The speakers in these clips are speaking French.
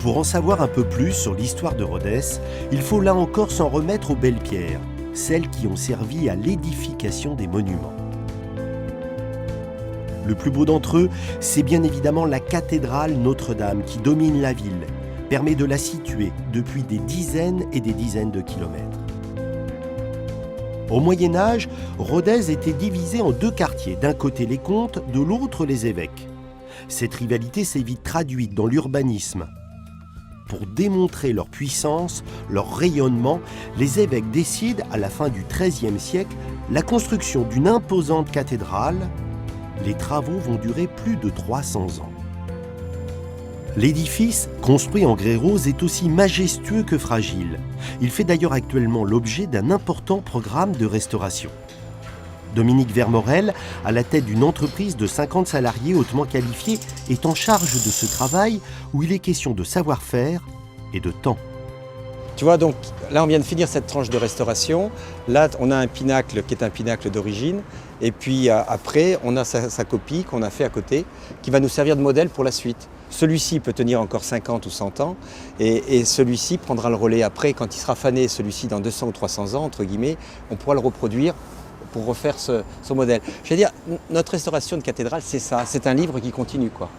Pour en savoir un peu plus sur l'histoire de Rhodes, il faut là encore s'en remettre aux belles pierres, celles qui ont servi à l'édification des monuments. Le plus beau d'entre eux, c'est bien évidemment la cathédrale Notre-Dame qui domine la ville, permet de la situer depuis des dizaines et des dizaines de kilomètres. Au Moyen-Âge, Rodez était divisée en deux quartiers, d'un côté les comtes, de l'autre les évêques. Cette rivalité s'est vite traduite dans l'urbanisme. Pour démontrer leur puissance, leur rayonnement, les évêques décident, à la fin du XIIIe siècle, la construction d'une imposante cathédrale. Les travaux vont durer plus de 300 ans. L'édifice, construit en grès rose, est aussi majestueux que fragile. Il fait d'ailleurs actuellement l'objet d'un important programme de restauration. Dominique Vermorel, à la tête d'une entreprise de 50 salariés hautement qualifiés, est en charge de ce travail où il est question de savoir-faire et de temps. Tu vois, donc là on vient de finir cette tranche de restauration. Là on a un pinacle qui est un pinacle d'origine. Et puis après on a sa copie qu'on a fait à côté qui va nous servir de modèle pour la suite. Celui-ci peut tenir encore 50 ou 100 ans et celui-ci prendra le relais après. Quand il sera fané, celui-ci dans 200 ou 300 ans, entre guillemets, on pourra le reproduire pour refaire son modèle. Je veux dire, notre restauration de cathédrale, c'est ça, c'est un livre qui continue, quoi.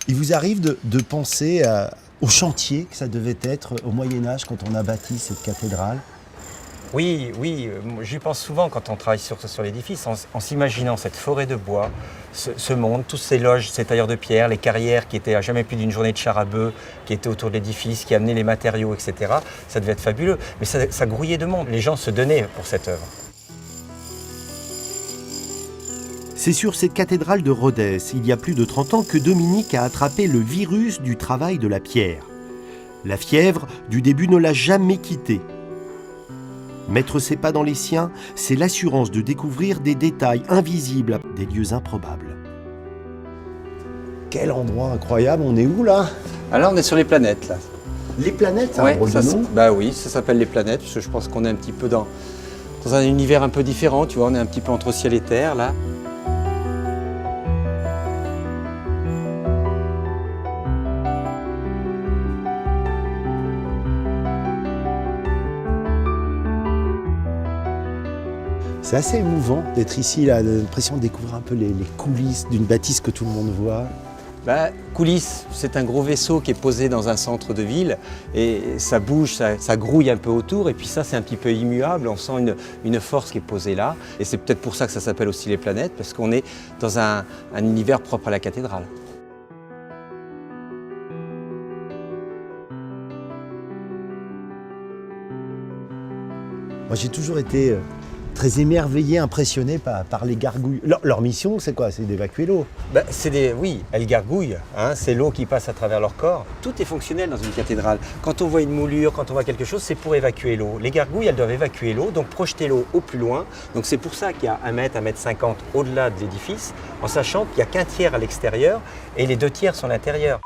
Il vous arrive de penser au chantier que ça devait être au Moyen-Âge quand on a bâti cette cathédrale? Oui, j'y pense souvent quand on travaille sur l'édifice, en s'imaginant cette forêt de bois, ce monde, toutes ces loges, ces tailleurs de pierre, les carrières qui étaient à jamais plus d'une journée de char à bœuf, qui étaient autour de l'édifice, qui amenaient les matériaux, etc. Ça devait être fabuleux, mais ça grouillait de monde. Les gens se donnaient pour cette œuvre. C'est sur cette cathédrale de Rodez, il y a plus de 30 ans, que Dominique a attrapé le virus du travail de la pierre. La fièvre, du début, ne l'a jamais quitté. Mettre ses pas dans les siens, c'est l'assurance de découvrir des détails invisibles, des lieux improbables. Quel endroit incroyable, on est où là? Alors on est sur les planètes là. Les planètes, c'est un Ouais, drôle de nom. bah oui, ça s'appelle les planètes, parce que je pense qu'on est un petit peu dans un univers un peu différent, tu vois, on est un petit peu entre ciel et terre là. C'est assez émouvant d'être ici, là, l'impression de découvrir un peu les coulisses d'une bâtisse que tout le monde voit. Bah, coulisses, c'est un gros vaisseau qui est posé dans un centre de ville et ça bouge, ça grouille un peu autour et puis ça c'est un petit peu immuable, on sent une force qui est posée là et c'est peut-être pour ça que ça s'appelle aussi les planètes parce qu'on est dans un univers propre à la cathédrale. Moi j'ai toujours été très émerveillé, impressionné par les gargouilles. Leur mission, c'est quoi? C'est d'évacuer l'eau. Bah, oui, elles gargouillent, hein, c'est l'eau qui passe à travers leur corps. Tout est fonctionnel dans une cathédrale. Quand on voit une moulure, quand on voit quelque chose, c'est pour évacuer l'eau. Les gargouilles, elles doivent évacuer l'eau, donc projeter l'eau au plus loin. Donc c'est pour ça qu'il y a 1 mètre, 1,50 mètre au-delà de l'édifice, en sachant qu'il n'y a qu'un tiers à l'extérieur et les 2 tiers sont à l'intérieur.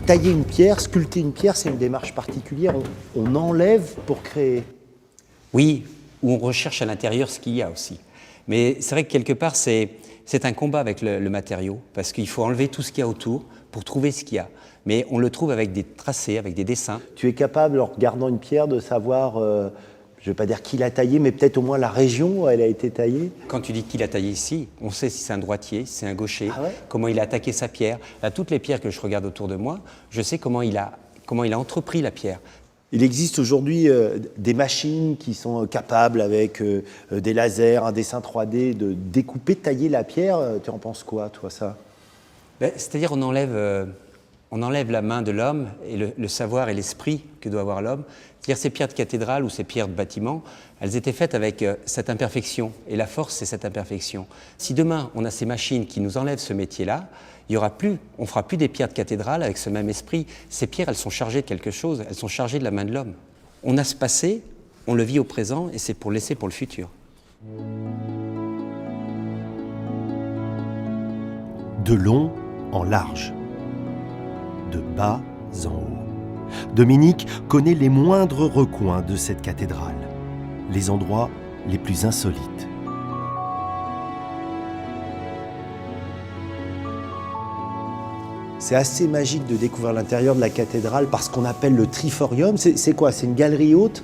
Tailler une pierre, sculpter une pierre, c'est une démarche particulière. On enlève pour créer. Oui, où on recherche à l'intérieur ce qu'il y a aussi. Mais c'est vrai que quelque part, c'est un combat avec le matériau, parce qu'il faut enlever tout ce qu'il y a autour pour trouver ce qu'il y a. Mais on le trouve avec des tracés, avec des dessins. Tu es capable, en regardant une pierre, de savoir, je ne vais pas dire qui l'a taillée, mais peut-être au moins la région où elle a été taillée. Quand tu dis qui l'a taillé ici, on sait si c'est un droitier, si c'est un gaucher, Ah ouais? comment il a attaqué sa pierre. Là, toutes les pierres que je regarde autour de moi, je sais comment il a entrepris la pierre. Il existe aujourd'hui des machines qui sont capables, avec des lasers, un dessin 3D, de découper, tailler la pierre. Tu en penses quoi, toi, ça? C'est-à-dire on enlève on enlève la main de l'homme et le savoir et l'esprit que doit avoir l'homme. C'est-à-dire ces pierres de cathédrale ou ces pierres de bâtiment, elles étaient faites avec cette imperfection. Et la force, c'est cette imperfection. Si demain, on a ces machines qui nous enlèvent ce métier-là, on ne fera plus des pierres de cathédrale avec ce même esprit. Ces pierres, elles sont chargées de quelque chose, elles sont chargées de la main de l'homme. On a ce passé, on le vit au présent et c'est pour laisser pour le futur. De long en large, de bas en haut. Dominique connaît les moindres recoins de cette cathédrale, les endroits les plus insolites. C'est assez magique de découvrir l'intérieur de la cathédrale par ce qu'on appelle le triforium. C'est quoi? C'est une galerie haute?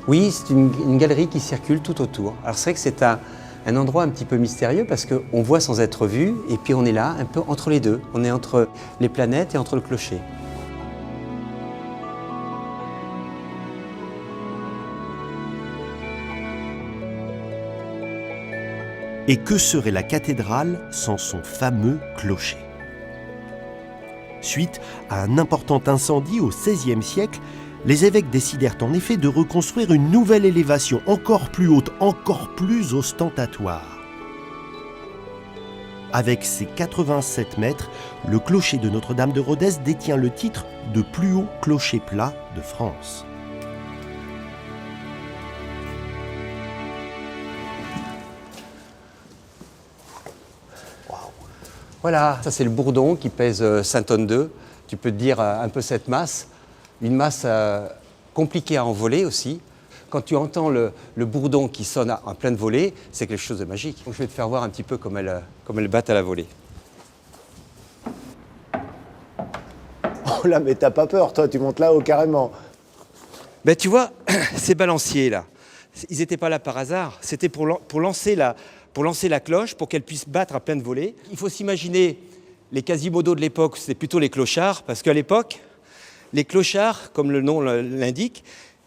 Oui, c'est une galerie qui circule tout autour. Alors c'est vrai que c'est un endroit un petit peu mystérieux parce qu'on voit sans être vu et puis on est là un peu entre les deux. On est entre les planètes et entre le clocher. Et que serait la cathédrale sans son fameux clocher? Suite à un important incendie au XVIe siècle, les évêques décidèrent en effet de reconstruire une nouvelle élévation encore plus haute, encore plus ostentatoire. Avec ses 87 mètres, le clocher de Notre-Dame de Rodez détient le titre de plus haut clocher plat de France. Voilà, ça c'est le bourdon qui pèse 5 tonnes 2. Tu peux te dire un peu cette masse. Une masse compliquée à envoler aussi. Quand tu entends le bourdon qui sonne en pleine volée, c'est quelque chose de magique. Donc, je vais te faire voir un petit peu comme elle batte à la volée. Oh là, mais t'as pas peur, toi, tu montes là-haut carrément. Ben, tu vois, ces balanciers là, ils n'étaient pas là par hasard. C'était pour lancer la cloche, pour qu'elle puisse battre à pleine volée. Il faut s'imaginer les Quasimodo de l'époque, c'était plutôt les clochards, parce qu'à l'époque, les clochards, comme le nom l'indique,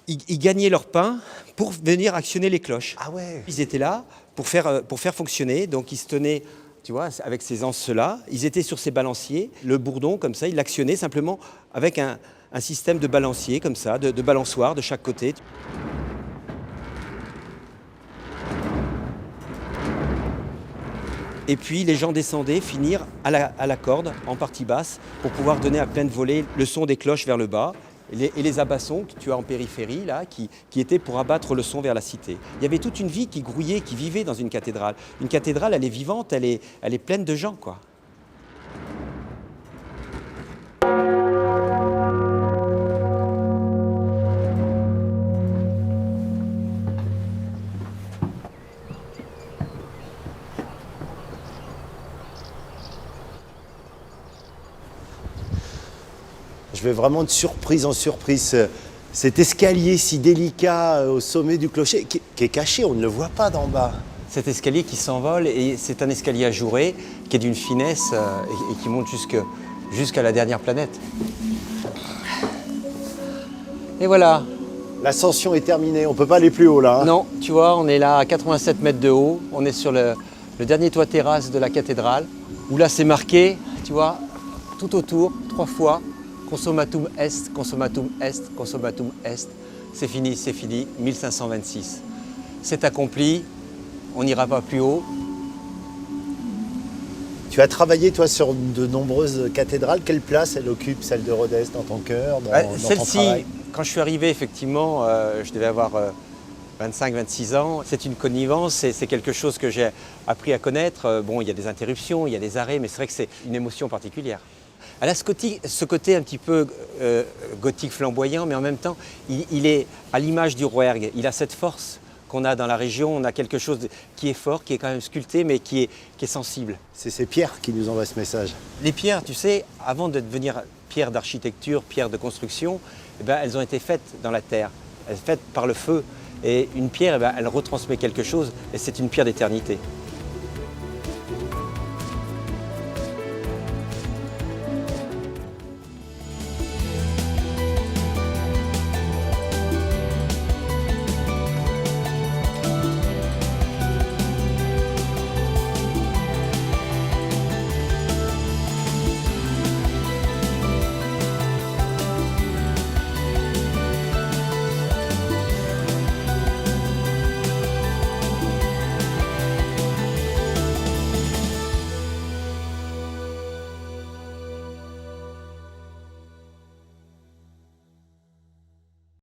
ils gagnaient leur pain pour venir actionner les cloches. Ah ouais. Ils étaient là pour faire fonctionner, donc ils se tenaient, tu vois, avec ces anses-là. Ils étaient sur ces balanciers. Le bourdon, comme ça, ils l'actionnaient simplement avec un système de balancier, comme ça, de balançoire de chaque côté. Et puis les gens descendaient, finir à la corde, en partie basse, pour pouvoir donner à pleine volée le son des cloches vers le bas. Et les abassons que tu as en périphérie, là, qui étaient pour abattre le son vers la cité. Il y avait toute une vie qui grouillait, qui vivait dans une cathédrale. Une cathédrale, elle est vivante, elle est pleine de gens, quoi. Je vais vraiment de surprise en surprise. Cet escalier si délicat au sommet du clocher, qui est caché, on ne le voit pas d'en bas. Cet escalier qui s'envole, et c'est un escalier ajouré, qui est d'une finesse et qui monte jusqu'à la dernière planète. Et voilà. L'ascension est terminée, on ne peut pas aller plus haut là. Hein. Non, tu vois, on est là à 87 mètres de haut, on est sur le dernier toit terrasse de la cathédrale, où là c'est marqué, tu vois, tout autour, 3 fois, consummatum est, consummatum est, consummatum est. C'est fini, 1526. C'est accompli, on n'ira pas plus haut. Tu as travaillé toi sur de nombreuses cathédrales. Quelle place elle occupe, celle de Rodez, dans ton cœur, dans ton Celle-ci, travail? quand je suis arrivé, effectivement, je devais avoir 25-26 ans. C'est une connivence, c'est quelque chose que j'ai appris à connaître. Bon, il y a des interruptions, il y a des arrêts, mais c'est vrai que c'est une émotion particulière. Elle a ce côté un petit peu gothique flamboyant, mais en même temps, il est à l'image du Rouergue. Il a cette force qu'on a dans la région. On a quelque chose qui est fort, qui est quand même sculpté, mais qui est sensible. C'est ces pierres qui nous envoient ce message. Les pierres, tu sais, avant de devenir pierres d'architecture, pierres de construction, eh bien, elles ont été faites dans la terre. Elles sont faites par le feu. Et une pierre, eh bien, elle retransmet quelque chose, et c'est une pierre d'éternité.